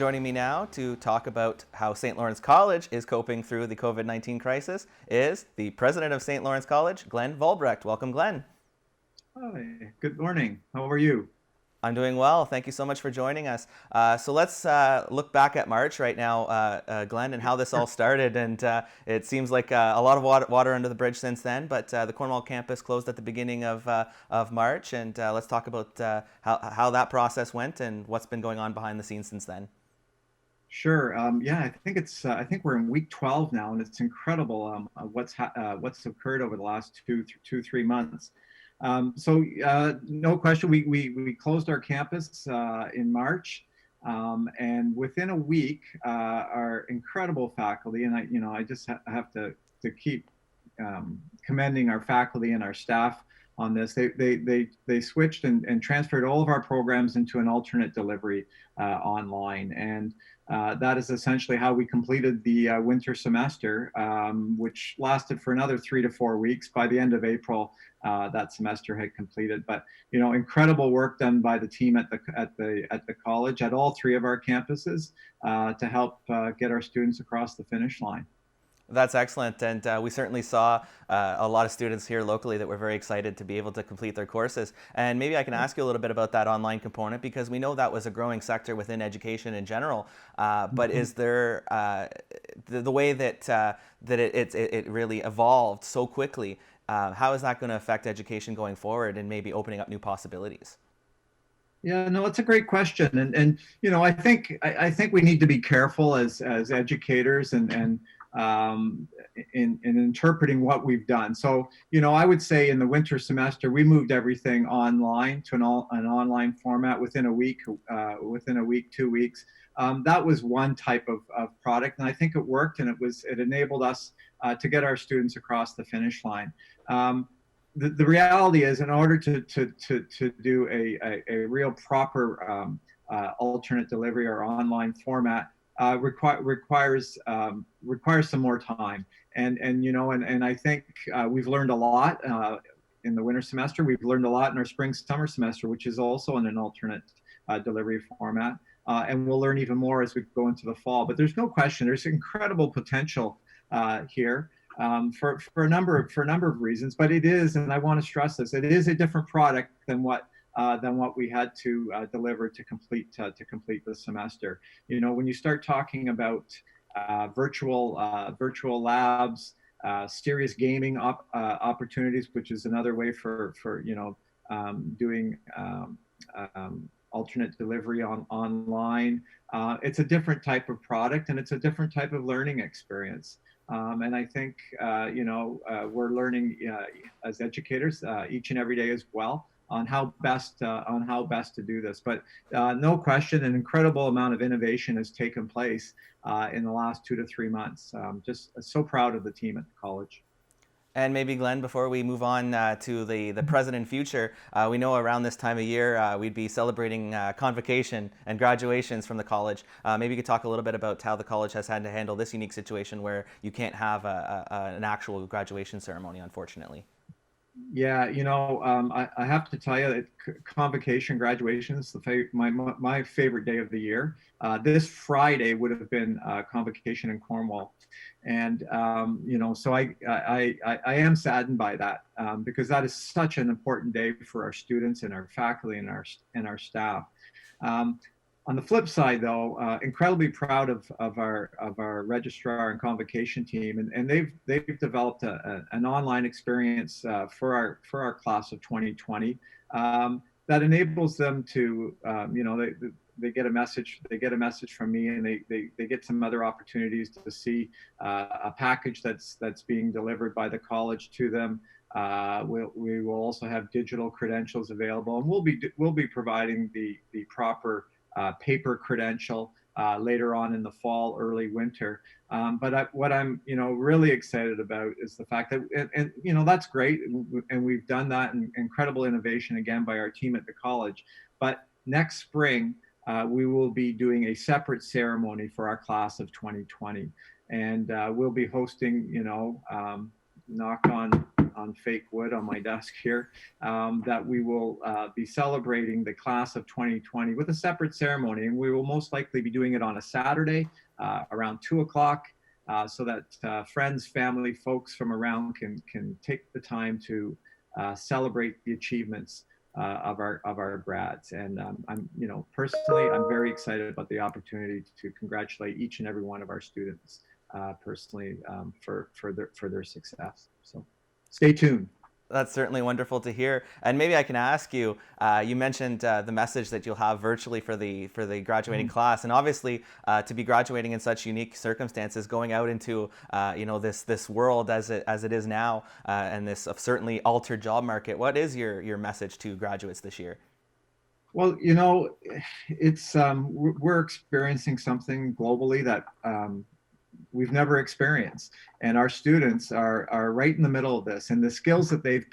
Joining me now to talk about how St. Lawrence College is coping through the COVID-19 crisis is the President of St. Lawrence College, Glenn Vollebregt. Welcome, Glenn. Hi, good morning. How are you? I'm doing well. Thank you so much for joining us. So let's look back at March right now, Glenn, and how this all started. And it seems like a lot of water under the bridge since then, but the Cornwall campus closed at the beginning of March. And let's talk about how that process went and what's been going on behind the scenes since then. Sure. Yeah, I think we're in week 12 now, and it's incredible what's occurred over the last 3 months. No question, we closed our campus in March, and within a week, our incredible faculty, and I just have to keep commending our faculty and our staff on this. They switched and transferred all of our programs into an alternate delivery online, and that is essentially how we completed the winter semester, which lasted for another 3 to 4 weeks. By the end of April, that semester had completed. But incredible work done by the team at the college at all three of our campuses to help get our students across the finish line. That's excellent, and we certainly saw a lot of students here locally that were very excited to be able to complete their courses. And maybe I can ask you a little bit about that online component, because we know that was a growing sector within education in general. But is there the way that it really evolved so quickly? How is that going to affect education going forward and maybe opening up new possibilities? Yeah, no, it's a great question, and I think we need to be careful as educators and in interpreting what we've done. So, I would say in the winter semester, we moved everything online to an online format within a week, 2 weeks. That was one type of product, and I think it worked, and it enabled us to get our students across the finish line. The reality is, in order to do a real proper alternate delivery or online format, requires some more time, and I think we've learned a lot in the winter semester. We've learned a lot in our summer semester, which is also in an alternate delivery format, and we'll learn even more as we go into the fall. But there's no question, there's incredible potential here. For a number of reasons, but it is, and I want to stress this, it is a different product than what we had to deliver to complete the semester. When you start talking about virtual labs, serious gaming opportunities, which is another way for doing alternate delivery online. It's a different type of product, and it's a different type of learning experience. And I think we're learning as educators each and every day as well on how best to do this. But no question, an incredible amount of innovation has taken place in the last 2 to 3 months. Just so proud of the team at the college. And maybe, Glenn, before we move on to the present and future, we know around this time of year we'd be celebrating Convocation and graduations from the college. Maybe you could talk a little bit about how the college has had to handle this unique situation where you can't have an actual graduation ceremony, unfortunately. Yeah, I have to tell you that Convocation, graduation is my favorite day of the year. This Friday would have been Convocation in Cornwall, and so I am saddened by that, because that is such an important day for our students and our faculty and our staff. On the flip side, though, incredibly proud of our registrar and convocation team, and they've developed an online experience for our class of 2020 that enables them to they get a message from me, and they get some other opportunities to see a package that's being delivered by the college to them. We will also have digital credentials available, and we'll be providing the proper paper credential later on in the fall, early winter. But what I'm really excited about is the fact that, and that's great, and we've done that, and incredible innovation again by our team at the college. But next spring, we will be doing a separate ceremony for our class of 2020, and we'll be hosting, knock on on fake wood on my desk here, that we will be celebrating the class of 2020 with a separate ceremony. And we will most likely be doing it on a Saturday around 2 o'clock. So that friends, family, folks from around can take the time to celebrate the achievements of our grads. And I'm, personally, I'm very excited about the opportunity to congratulate each and every one of our students personally for their success. So stay tuned. That's certainly wonderful to hear. And maybe I can ask you, you mentioned the message that you'll have virtually for the graduating class. And obviously, to be graduating in such unique circumstances, going out into this world as it is now, and this certainly altered job market, what is your message to graduates this year? Well, it's we're experiencing something globally that we've never experienced, and our students are right in the middle of this. And the skills that they've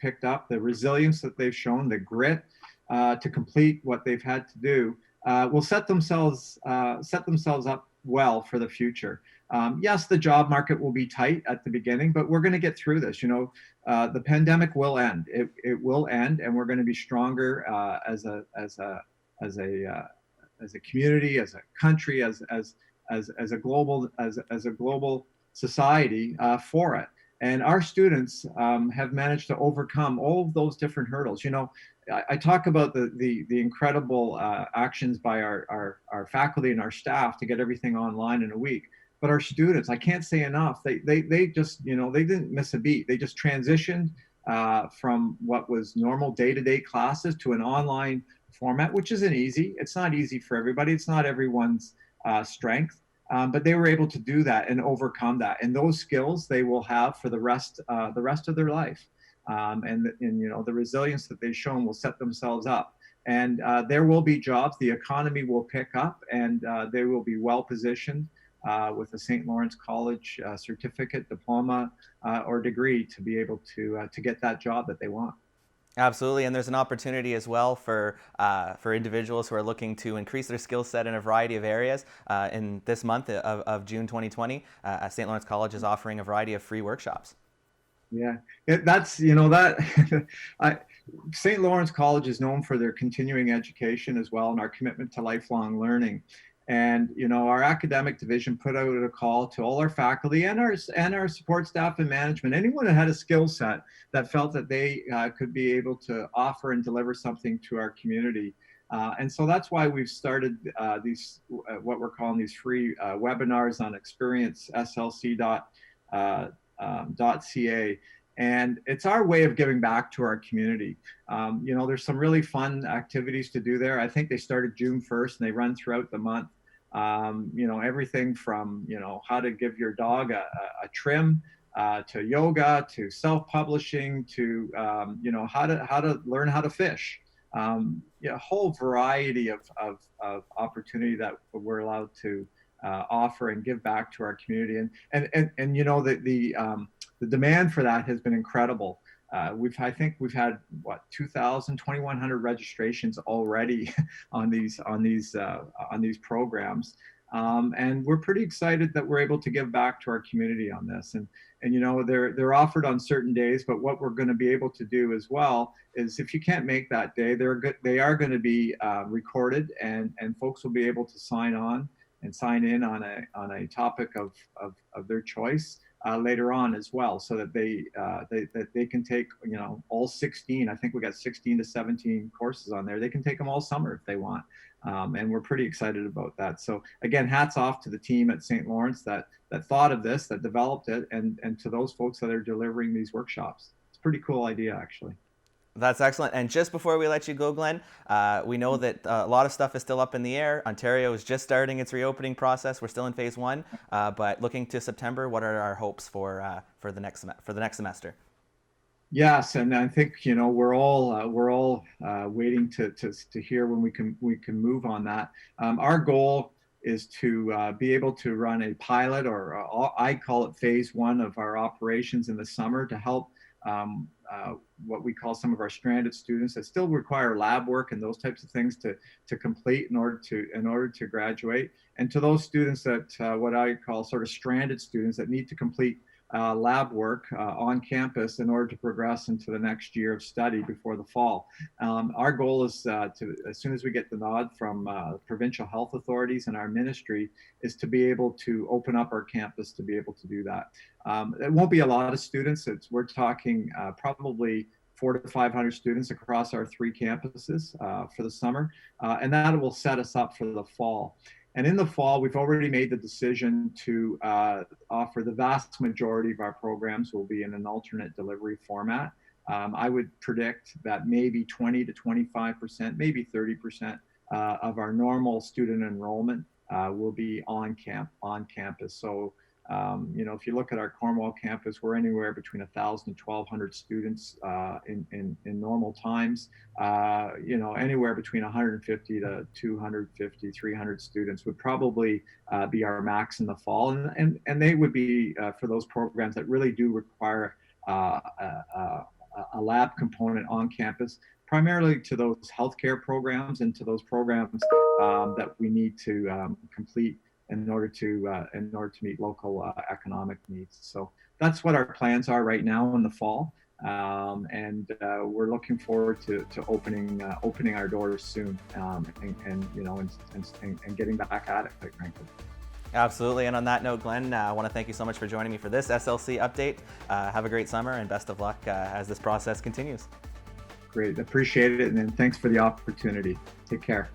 picked up, the resilience that they've shown, the grit to complete what they've had to do, will set themselves up well for the future. Yes, the job market will be tight at the beginning, but we're going to get through this. The pandemic will end. It will end, and we're going to be stronger as a community, as a country, as a global society for it. And our students have managed to overcome all of those different hurdles. I talk about the incredible actions by our faculty and our staff to get everything online in a week. But our students, I can't say enough. They just, they didn't miss a beat. They just transitioned from what was normal day-to-day classes to an online format, which isn't easy. It's not easy for everybody. It's not everyone's strength. But they were able to do that and overcome that. And those skills they will have for the rest of their life. And the resilience that they've shown will set themselves up. And there will be jobs. The economy will pick up, and they will be well positioned with a St. Lawrence College certificate, diploma, or degree to be able to get that job that they want. Absolutely, and there's an opportunity as well for individuals who are looking to increase their skill set in a variety of areas. In this month of June 2020, St. Lawrence College is offering a variety of free workshops. Yeah, St. Lawrence College is known for their continuing education as well, and our commitment to lifelong learning. And our academic division put out a call to all our faculty and our support staff and management, anyone that had a skill set that felt that they could be able to offer and deliver something to our community. And so that's why we've started these what we're calling these free webinars on experienceslc.ca. And it's our way of giving back to our community. There's some really fun activities to do there. I think they started June 1st and they run throughout the month. Everything from, how to give your dog a trim, to yoga, to self-publishing, to, how to learn how to fish. A whole variety of opportunity that we're allowed to offer and give back to our community. And the demand for that has been incredible. I think we've had 2,100 registrations already on these programs, and we're pretty excited that we're able to give back to our community on this. And they're offered on certain days, but what we're going to be able to do as well is, if you can't make that day, they are going to be recorded, and folks will be able to sign on and sign in on a topic of their choice later on as well, so that they can take all 16. I think we got 16 to 17 courses on there. They can take them all summer if they want, and we're pretty excited about that. So again, hats off to the team at St. Lawrence that thought of this, that developed it, and to those folks that are delivering these workshops. It's a pretty cool idea, actually. That's excellent. And just before we let you go, Glenn, we know that a lot of stuff is still up in the air. Ontario is just starting its reopening process. We're still in phase 1, but looking to September, what are our hopes for the next semester? Yes, and I think we're all waiting to hear when we can move on that. Our goal is to be able to run a pilot, or I call it phase 1 of our operations in the summer, to help what we call some of our stranded students that still require lab work and those types of things to complete in order to graduate, and to those students that what I call sort of stranded students that need to complete lab work on campus in order to progress into the next year of study before the fall. Our goal is to, as soon as we get the nod from provincial health authorities and our ministry, is to be able to open up our campus to be able to do that. It won't be a lot of students. We're talking probably 400 to 500 students across our 3 campuses for the summer, and that will set us up for the fall. And in the fall, we've already made the decision to offer the vast majority of our programs will be in an alternate delivery format. I would predict that maybe 20 to 25%, maybe 30% of our normal student enrollment will be on campus. So, if you look at our Cornwall campus, we're anywhere between 1,000 and 1,200 students in normal times. Anywhere between 150 to 250, 300 students would probably be our max in the fall, and they would be for those programs that really do require a lab component on campus, primarily to those healthcare programs and to those programs that we need to complete in order to meet local economic needs. So that's what our plans are right now in the fall, and we're looking forward to opening our doors soon, and getting back at it, quite frankly. Absolutely. And on that note, Glenn, I want to thank you so much for joining me for this SLC update. Have a great summer and best of luck as this process continues. Great, appreciate it, and thanks for the opportunity. Take care.